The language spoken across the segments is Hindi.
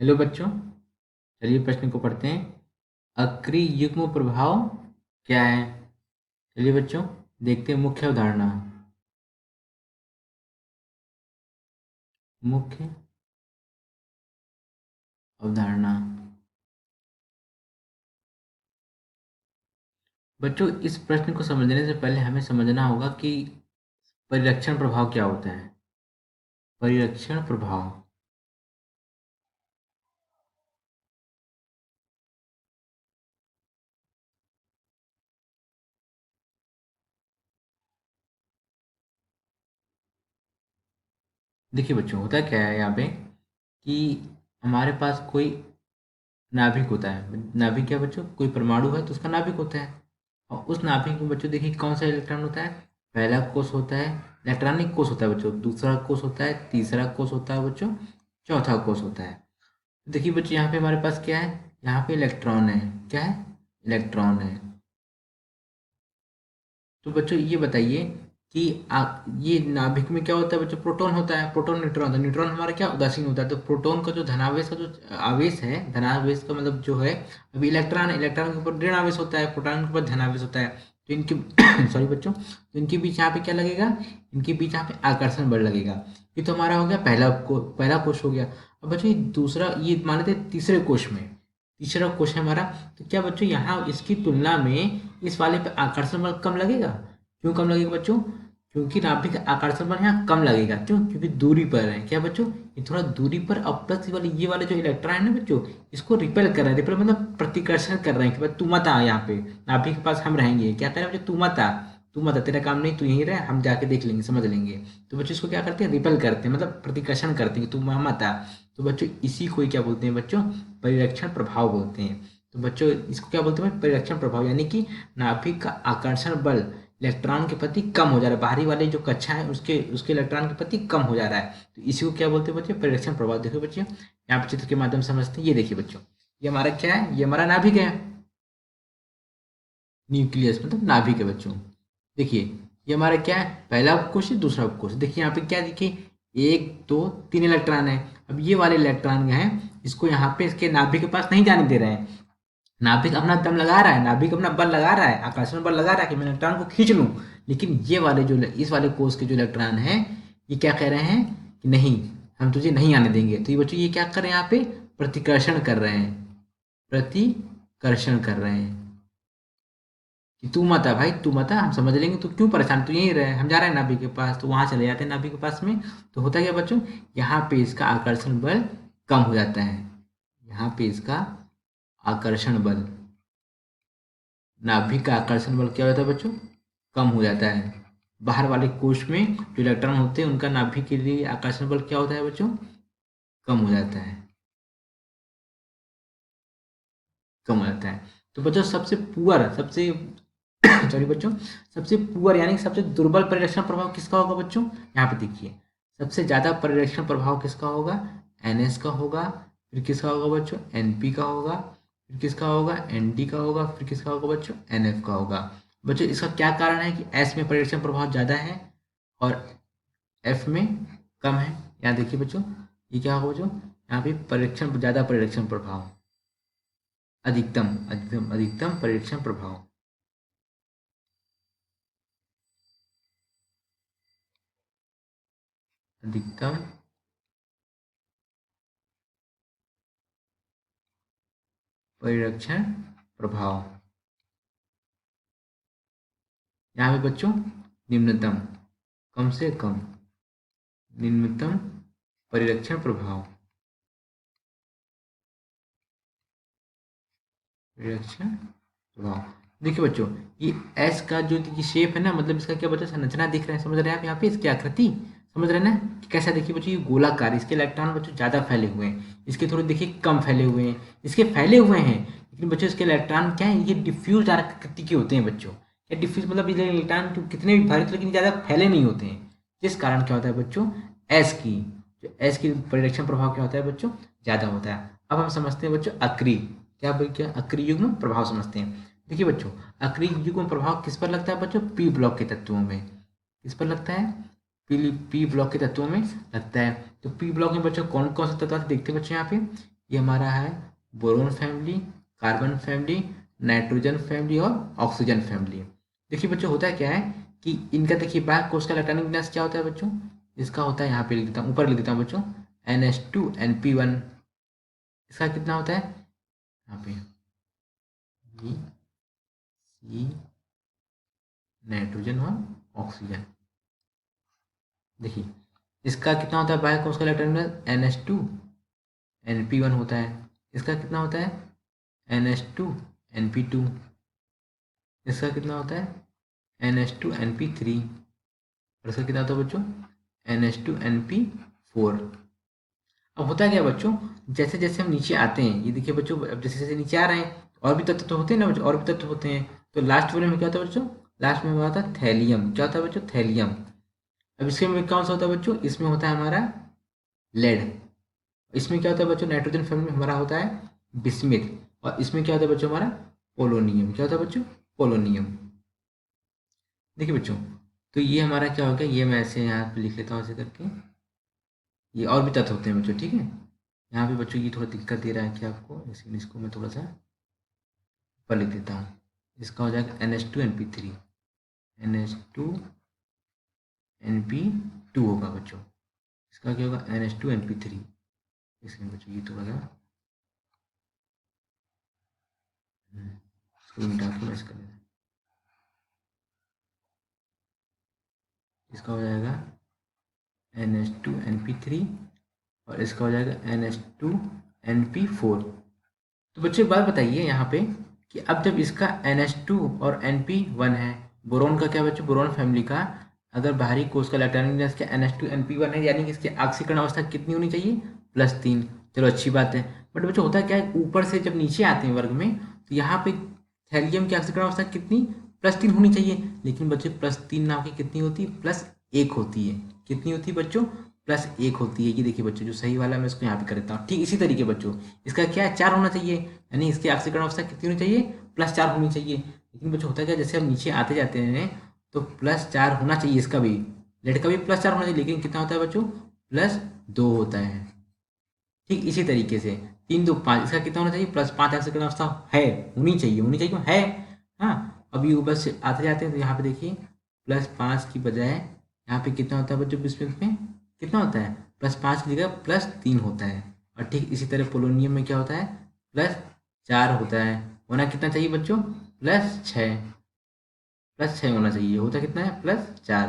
हेलो बच्चों, चलिए प्रश्न को पढ़ते हैं। अक्रिय युग्म प्रभाव क्या है? चलिए बच्चों, देखते हैं मुख्य अवधारणा। मुख्य अवधारणा। बच्चों, इस प्रश्न को समझने से पहले हमें समझना होगा कि परिरक्षण प्रभाव क्या होता है। परिरक्षण प्रभाव। देखिए बच्चों, होता क्या है यहाँ पे कि हमारे पास कोई नाभिक होता है। नाभिक क्या बच्चों? कोई परमाणु है तो उसका नाभिक होता है। और उस नाभिक में बच्चों देखिए कौन सा इलेक्ट्रॉन होता है। पहला कोष होता है, इलेक्ट्रॉनिक कोष होता है बच्चों। दूसरा कोष होता है, तीसरा कोष होता है बच्चों, चौथा कोष होता है। देखिए बच्चों, यहाँ पे हमारे पास क्या है? यहाँ पे इलेक्ट्रॉन है। क्या है? इलेक्ट्रॉन है। तो बच्चों ये बताइए कि ये नाभिक में क्या होता है बच्चों? प्रोटॉन होता है, प्रोटॉन न्यूट्रॉन होता है। न्यूट्रॉन हमारा क्या? उदासीन होता है। तो प्रोटॉन का जो धनावेश का जो आवेश है, धनावेश का मतलब जो है, अभी इलेक्ट्रॉन है, इलेक्ट्रॉन के ऊपर ऋण आवेश होता है, प्रोटॉन के ऊपर धनावेश होता है। तो इनके सॉरी बच्चों, तो इनके बीच यहाँ पे क्या लगेगा? इनके बीच यहाँ पे आकर्षण बल लगेगा। ये तो हमारा हो गया पहला कोष हो गया। अब बच्चों ये दूसरा, ये मान लेते हैं तीसरे कोष में। तीसरा कोष है हमारा। तो क्या बच्चों यहाँ इसकी तुलना में इस वाले पे आकर्षण बल कम लगेगा। क्यों कम लगेगा बच्चों? क्योंकि नाभिक का आकर्षण बल यहाँ कम लगेगा। क्यों? क्योंकि दूरी पर है। क्या बच्चों? ये थोड़ा दूरी पर। अब प्लस ये वाले जो इलेक्ट्रॉन है ना बच्चों, इसको रिपेल कर रहे हैं। रिपेल मतलब प्रतिकर्षण कर रहे हैं कि भाई तू मत आ यहाँ पे, नाभिक के पास हम रहेंगे। क्या कह रहे हैं बच्चों? तू मत आ, तू मत आ, तेरा काम नहीं, तू यहीं रह, हम जाके देख लेंगे, समझ लेंगे। तो बच्चों इसको क्या करते हैं? रिपेल करते हैं, मतलब प्रतिकर्षण करते हैं कि तू वहाँ मत आ। तो बच्चों इसी को ही क्या बोलते हैं बच्चों? परिरक्षण प्रभाव बोलते हैं। तो बच्चों इसको क्या बोलते हैं? परिरक्षण प्रभाव। यानी कि नाभिक का आकर्षण बल इलेक्ट्रॉन के प्रति कम हो जा रहा है। बाहरी वाले जो कक्षा है उसके उसके इलेक्ट्रॉन के प्रति कम हो जा रहा है। तो इसी को क्या बोलते हैं बच्चों? परिरक्षण प्रभाव। देखो बच्चों, यहाँ पे चित्र के माध्यम से समझते हैं। ये देखिए बच्चों, ये हमारा क्या है? ये हमारा नाभिक है। न्यूक्लियस मतलब नाभिक है बच्चों। देखिए, ये हमारा क्या है? पहला कोश है, दूसरा कोश। देखिए यहाँ पे क्या, देखिए एक दो तीन इलेक्ट्रॉन है। अब ये वाले इलेक्ट्रॉन हैं, इसको यहाँ पे इसके नाभिक के पास नहीं जाने दे रहे हैं। नाभिक अपना दम लगा रहा है, नाभिक अपना बल लगा रहा है, आकर्षण बल लगा रहा है कि मैं इलेक्ट्रॉन को खींच लूं। लेकिन ये वाले जो इस वाले कोष के जो इलेक्ट्रॉन हैं, ये क्या कह रहे हैं कि नहीं, हम तुझे नहीं आने देंगे। तो ये बच्चों ये क्या कर रहे हैं? यहाँ पे प्रतिकर्षण कर रहे हैं। प्रतिकर्षण कर रहे हैं कि तू मत आ भाई, तू मत आ, हम समझ लेंगे, तू क्यों परेशान, तू यहीं रहे, हम जा रहे हैं नाभिक के पास। तो वहां चले जाते हैं नाभिक के पास में। तो होता क्या बच्चों? यहाँ पे इसका आकर्षण बल कम हो जाता है। यहाँ पे इसका आकर्षण बल, नाभिक का आकर्षण बल क्या होता है बच्चों? कम हो जाता है। बाहर वाले कोश में जो इलेक्ट्रॉन होते हैं उनका नाभिक के लिए आकर्षण बल क्या होता है बच्चों? कम हो जाता है। कम हो जाता है। तो बच्चों सबसे पुअर, सबसे सॉरी बच्चों, सबसे पुअर यानी सबसे दुर्बल परिरक्षण प्रभाव किसका होगा बच्चों? यहाँ पे देखिए, सबसे ज्यादा परिरक्षण प्रभाव किसका होगा? एनएस का होगा। फिर किसका होगा बच्चों? एनपी का होगा। फिर किसका होगा? एनडी का होगा। फिर किसका होगा बच्चों? एनएफ का होगा। बच्चों इसका क्या कारण है कि एस में परिरक्षण प्रभाव ज्यादा है और एफ में कम है? यहाँ देखिए बच्चों, ये क्या होगा बच्चों? यहाँ पे परिरक्षण, ज्यादा परिरक्षण प्रभाव, अधिकतम अधिकतम अधिकतम परिरक्षण प्रभाव। अधिकतम परिरक्षण प्रभाव। यहाँ पे बच्चों निम्नतम, कम से कम, निम्नतम परिरक्षण प्रभाव, परिरक्षण प्रभाव। देखिए बच्चों, ये एस का जो ये शेप है ना, मतलब इसका क्या बच्चों संरचना दिख रहा है, समझ रहे हैं आप? यहाँ पे इसकी आकृति समझ रहे हैं ना कि कैसा? देखिए बच्चों, ये गोलाकार, इसके इलेक्ट्रॉन बच्चों ज्यादा फैले हुए हैं, इसके थोड़े देखिए कम फैले हुए हैं। इसके फैले हुए हैं लेकिन बच्चों इसके इलेक्ट्रॉन क्या है? ये डिफ्यूज आकृति के होते हैं बच्चों। क्या डिफ्यूज मतलब? ये इलेक्ट्रॉन कितने भी भरे लेकिन ज्यादा फैले नहीं होते हैं। जिस कारण क्या होता है बच्चों? एस की, जो एस की परिरक्षण प्रभाव क्या होता है बच्चों? ज्यादा होता है। अब हम समझते हैं बच्चों अक्रिय, क्या अक्रिय युग्म प्रभाव समझते हैं। देखिए बच्चों, अक्रिय युग्म प्रभाव किस पर लगता है बच्चों? पी ब्लॉक के तत्वों में। किस पर लगता है? पी ब्लॉक के तत्वों में लगता है। तो पी ब्लॉक में बच्चों कौन कौन से तत्व आते हैं? देखते हैं बच्चों यहाँ पे, ये हमारा है boron family, carbon family, nitrogen family और ऑक्सीजन फैमिली। देखिए बच्चों होता है क्या है कि इनका देखिए बाह्य कोश का इलेक्ट्रॉनिक विन्यास क्या होता है बच्चों, इसका होता है यहाँ पे लिख देता हूँ, ऊपर लिख देता हूँ बच्चों, NH2NP1। इसका कितना होता है यहाँ पे बी सी नाइट्रोजन और ऑक्सीजन। देखिए इसका कितना होता है बाह्य कोश का इलेक्ट्रॉनिक विन्यास, NH2NP1 होता है। इसका कितना होता है NH2NP2। इसका कितना होता है NH2NP3। और इसका कितना होता है बच्चों NH2NP4। अब होता क्या है बच्चों, जैसे जैसे हम नीचे आते हैं, ये देखिए बच्चों, अब जैसे जैसे नीचे आ रहे हैं और भी तत्व तो होते हैं ना बच्चों, और भी तत्व होते हैं। तो लास्ट वाले में क्या होता है बच्चों, लास्ट में होता है थैलियम। क्या होता है बच्चों, थैलियम। अब इसके में कौन सा होता है बच्चों, इसमें होता है हमारा लेड। इसमें क्या होता है बच्चों, नाइट्रोजन फैमिली में हमारा होता है बिस्मिथ। और इसमें क्या होता है बच्चों, हमारा पोलोनियम। क्या होता है बच्चों, पोलोनियम। देखिए बच्चों, तो ये हमारा क्या हो गया, ये मैं ऐसे यहाँ पे लिख लेता हूँ ऐसे करके। ये और भी तत्व होते हैं बच्चों, ठीक है। यहाँ पे बच्चों ये थोड़ा दिक्कत दे रहा है कि आपको, इसलिए इसको मैं थोड़ा सा ऊपर लिख देता हूँ। इसका हो जाएगा NH2NP3, NH2NP2 होगा बच्चों। इसका क्या होगा NH2NP3। इसलिए बच्चों ये थोड़ा सा इसको मिटा के मैं इसका लेता हूँ। इसका हो जाएगा NH2NP3 और इसका हो जाएगा NH2NP4। तो बच्चों एक बात बताइए यहाँ पे कि अब जब इसका NH2 और NP1 है, बोरोन का क्या बच्चों, बोरोन फैमिली का अगर बाहरी कोश का इलेक्ट्रॉनिक विन्यास क्या NH2NP1 है, यानी कि इसकी ऑक्सीकरण अवस्था कितनी होनी चाहिए, +3। चलो अच्छी बात है। बट बच्चों होता क्या है, ऊपर से जब नीचे आते हैं वर्ग में, तो यहाँ पे थैलियम की ऑक्सीकरण अवस्था कितनी, +3 होनी चाहिए। लेकिन बच्चों +3 ना होकर कितनी होती है, +1 होती है। कितनी होती है बच्चों, +1 होती है। ये देखिए बच्चों, जो सही वाला मैं इसको यहाँ पे कर देता हूँ। ठीक इसी तरीके बच्चों इसका क्या है, 4 होना चाहिए, यानी इसकी ऑक्सीकरण अवस्था कितनी होनी चाहिए, +4 होनी चाहिए। लेकिन बच्चों होता क्या है, जैसे हम नीचे आते जाते हैं तो +4 होना चाहिए, इसका भी, लेड का भी +4 होना चाहिए। लेकिन कितना होता है बच्चों, +2 होता है। ठीक इसी तरीके से 3 2 5, इसका कितना होना चाहिए, +5 ऑक्सीकरण अवस्था है, होनी चाहिए, होनी चाहिए क्यों है। हाँ, अभी ऊपर से आते जाते हैं तो यहाँ पे देखिए +5 की बजाय यहाँ पे कितना होता है बच्चों, बिस्मिथ में कितना होता है, +5 की जगह +3 होता है। और ठीक इसी तरह पोलोनियम में क्या होता है, +4 होता है। होना कितना चाहिए बच्चों, +6, +6 होना चाहिए। होता कितना है, +4।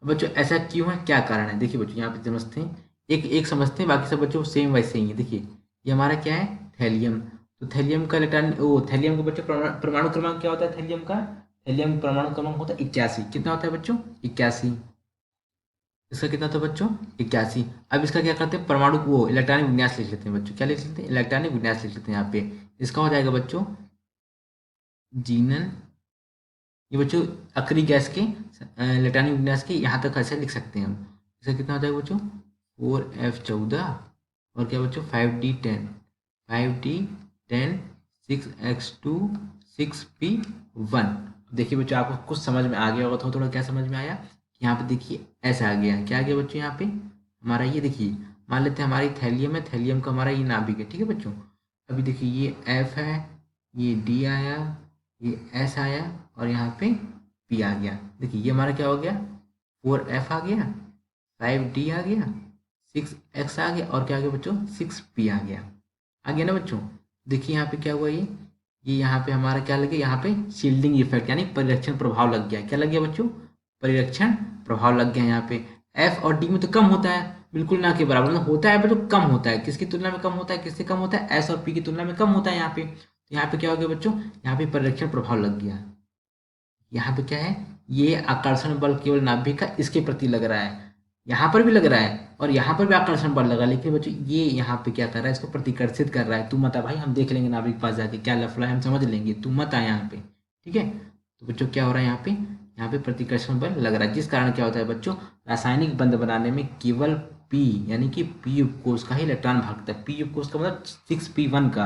अब बच्चों ऐसा क्यों है, क्या कारण है, देखिए बच्चों यहाँ पे समझते हैं, एक एक समझते हैं, बाकी सब बच्चों सेम वैसे ही है। देखिए ये हमारा क्या है, थैलियम। तो थैलियम का इलेक्ट्रॉन, ओ थैलियम का बच्चों परमाणु क्रमांक क्या होता है, थैलियम का, थैलियम परमाणु क्रमांक होता है 81। कितना होता है बच्चों, 81। इसका कितना होता है बच्चों, 81। अब इसका क्या करते हैं, परमाणु वो इलेक्ट्रॉनिक विन्यास लिख लेते हैं बच्चों। क्या लिख लेते हैं, इलेक्ट्रॉनिक विन्यास लिख लेते हैं यहाँ पे। इसका हो जाएगा बच्चों जीनन, ये बच्चों अक्री गैस के इलेक्ट्रॉनिक विन्यास के यहाँ तक ऐसे लिख सकते हैं हम। इसका कितना हो जाएगा बच्चों, 4F14 और क्या बच्चों 5D10, 5D10 6X2 6P1। देखिए बच्चों आपको कुछ समझ में आ गया होगा, थोड़ा थोड़ा क्या समझ में आया, यहाँ पे देखिए ऐसा आ गया, क्या आ गया बच्चों, यहाँ पे हमारा ये देखिए, मान लेते हैं हमारी थैलियम है, थैलियम का हमारा ये नाभिक है, ठीक है बच्चों। अभी देखिए ये F है, ये D आया, ये S आया और यहाँ पे P आ गया। देखिए ये हमारा क्या हो गया, 4F आ गया, 5D आ गया, 6X आ गया और क्या आ गया बच्चों, 6P आ गया ना बच्चों। देखिए यहाँ पे क्या हुआ, ये यहाँ पे हमारा क्या लग गया, यहाँ पे शील्डिंग इफेक्ट यानी परिरक्षण प्रभाव लग गया। क्या लग गया बच्चों, परिरक्षण प्रभाव लग गया। यहाँ पे F और D में तो कम होता है, बिल्कुल ना के बराबर, मतलब होता है बच्चों कम होता है। किसकी तुलना में कम होता है, किससे कम होता है, S और P की तुलना में कम होता है यहाँ पे। तो यहाँ पे क्या हो गया बच्चों, यहाँ पे परिरक्षण प्रभाव लग गया। यहाँ पे क्या है, ये आकर्षण बल केवल नाभिक का इसके प्रति लग रहा है, यहाँ पर भी लग रहा है और यहाँ पर भी आकर्षण बल लगा, लेकिन बच्चों ये यहाँ पे क्या कर रहा है, इसको प्रतिकर्षित कर रहा है। तू मत आ भाई, हम देख लेंगे नाभिक के पास जाके क्या लफड़ा है, हम समझ लेंगे, तू मत आ यहाँ पे, ठीक है। तो बच्चों क्या हो रहा है, यहाँ पे प्रतिकर्षण बल लग रहा है, जिस कारण क्या होता है बच्चों, रासायनिक बंध बनाने में केवल P यानी कि P उपकोष का ही इलेक्ट्रॉन भागता है। P उपकोष का मतलब 6P1 का,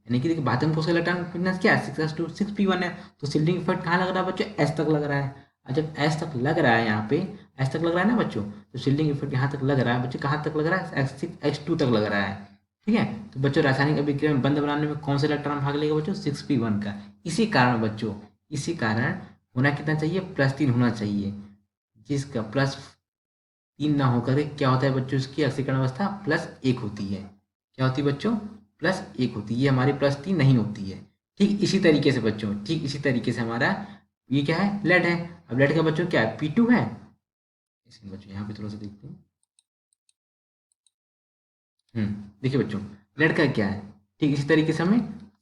यानी कि देखिए बाध्यम कोश का इलेक्ट्रॉन विन्यास क्या है, 6s2 6P1 है। तो शील्डिंग इफेक्ट कहाँ लग रहा है बच्चों, S तक लग रहा है। और जब S तक लग रहा है, यहाँ पे S तक लग रहा है ना बच्चों, तो शील्डिंग इफेक्ट यहाँ तक लग रहा है बच्चों, कहाँ तक लग रहा है, X2 तक लग रहा है, ठीक है। तो बच्चों रासायनिक अभिक्रिया में बंध बनाने में कौन सा इलेक्ट्रॉन भाग लेगा बच्चों? 6p1 का। इसी कारण बच्चों, इसी कारण होना कितना चाहिए? +3 होना चाहिए, जिसका +3 ना होकर के क्या होता है बच्चों? इसकी ऑक्सीकरण अवस्था +1 होती है। क्या होती है बच्चों? +1 होती है। ये हमारी +3 नहीं होती है। ठीक इसी तरीके से बच्चों, ठीक इसी तरीके से हमारा ये क्या है? लेड है। अब लेड का बच्चों क्या है? P2 है। इसमें बच्चों यहाँ पे थोड़ा सा देखते हैं। देखिए बच्चों, लेड का क्या है? ठीक इसी तरीके से हमें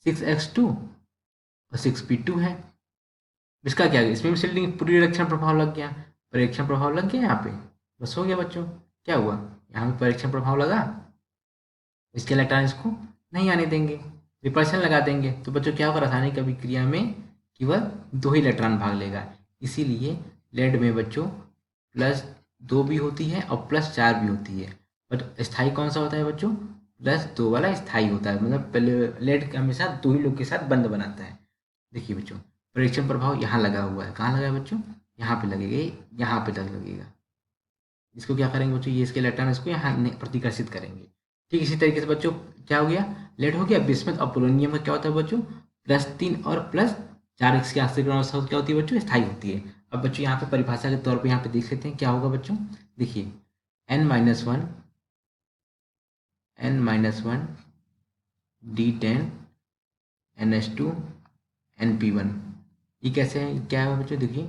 6x2 और 6p2 है। इसका क्या है? इसमें भी सिल्डिंग परिरक्षण प्रभाव लग गया। परिरक्षण प्रभाव लग गया यहाँ पे। बस हो गया बच्चों। क्या हुआ? यहाँ पे परिरक्षण प्रभाव लगा, इसके इलेक्ट्रॉन इसको नहीं आने देंगे, रिपल्शन लगा देंगे। तो बच्चों क्या होगा? रासायनिक अभिक्रिया में केवल 2 ही इलेक्ट्रॉन भाग लेगा। इसीलिए लेड में बच्चों +2 भी होती है और +4 भी होती है। बट स्थाई कौन सा होता है बच्चों? +2 वाला स्थाई होता है। मतलब पहले लेड हमेशा 2 ही लोग के साथ बंध बनाता है। देखिए बच्चों, परीक्षण प्रभाव यहाँ लगा हुआ है। कहाँ लगा है बच्चों? यहाँ पे लगेगा, यहाँ पे लगेगा। इसको क्या करेंगे बच्चों? ये इसके इलेक्ट्रॉन इसको यहाँ प्रतिकर्षित करेंगे। ठीक इसी तरीके से बच्चों क्या हो गया? लेड हो गया। बिस्मथ और पोलोनियम का क्या होता है बच्चों? +3 और +4 इसकी आश्रित अवस्था क्या होती है बच्चों? स्थायी होती है। अब बच्चों यहाँ पे परिभाषा के तौर पे यहाँ पे देख लेते हैं क्या होगा बच्चों। देखिए n-1 n-1 D10 NH2 NP1। ये कैसे है? क्या है बच्चों? देखिए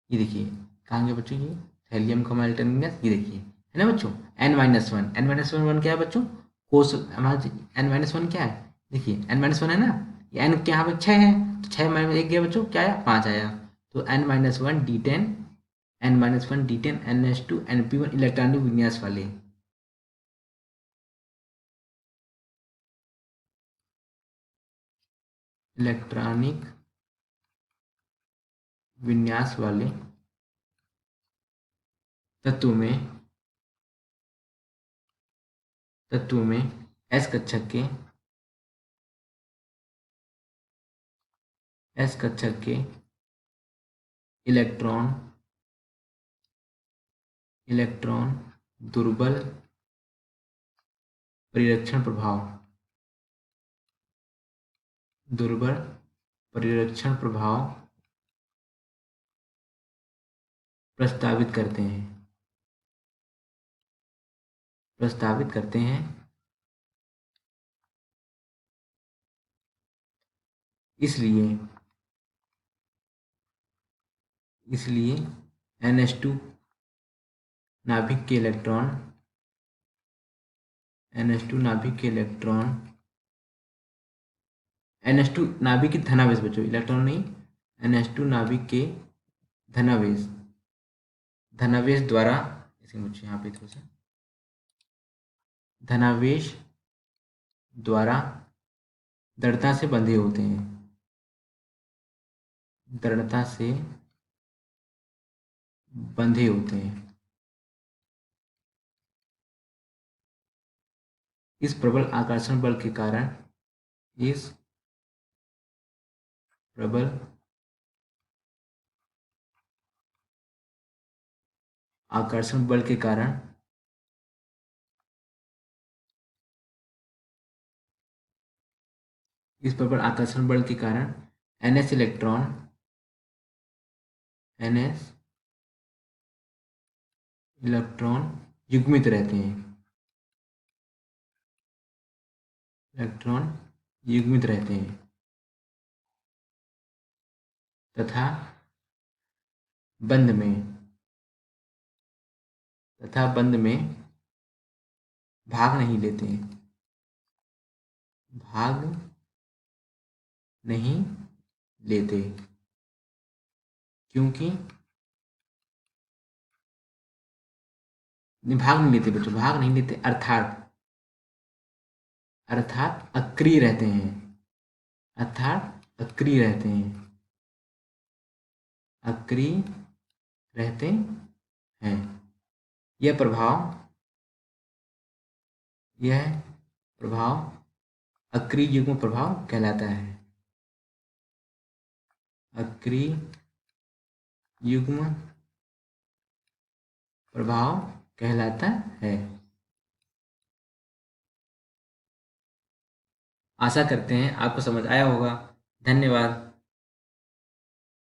ये देखिए कहाँ गया बच्चों? ये थैलियम का अल्टरनेट, ये देखिए है ना बच्चों। n-1 क्या है बच्चों? कोस हमारा n-1 क्या है? देखिए n-1 है ना, ये n के यहाँ पे 6 है, तो 6 माइनस 1 गया बच्चों, क्या आया? 5 आया। तो n-1 D10 NH2 NP1 electronic विन्यास वाले, इलेक्ट्रॉनिक विन्यास वाले तत्व में एस कक्षक के इलेक्ट्रॉन इलेक्ट्रॉन दुर्बल परिरक्षण प्रभाव दुर्बल परिरक्षण प्रभाव प्रस्तावित करते हैं इसलिए इसलिए NH2 नाभिक के इलेक्ट्रॉन NH2 नाभिक के धनावेश बच्चों, इलेक्ट्रॉन नहीं, NH2 नाभिक के धनावेश द्वारा, इसे मुझे यहाँ पे थोड़ा सा, धनावेश द्वारा दृढ़ता से बंधे होते हैं, दृढ़ता से बंधे होते हैं। इस प्रबल आकर्षण बल के कारण इस प्रबल आकर्षण बल के कारण इस प्रबल आकर्षण बल के कारण NS इलेक्ट्रॉन युग्मित रहते हैं, इलेक्ट्रॉन युग्मित रहते हैं तथा बंध में भाग नहीं लेते हैं, भाग नहीं लेते, क्योंकि भाग नहीं लेते बच्चों, भाग नहीं लेते अर्थात अक्रिय रहते हैं, अक्रिय रहते हैं। यह प्रभाव अक्रिय युग्म प्रभाव कहलाता है, अक्रिय युग्म प्रभाव कहलाता है। आशा करते हैं आपको समझ आया होगा। धन्यवाद।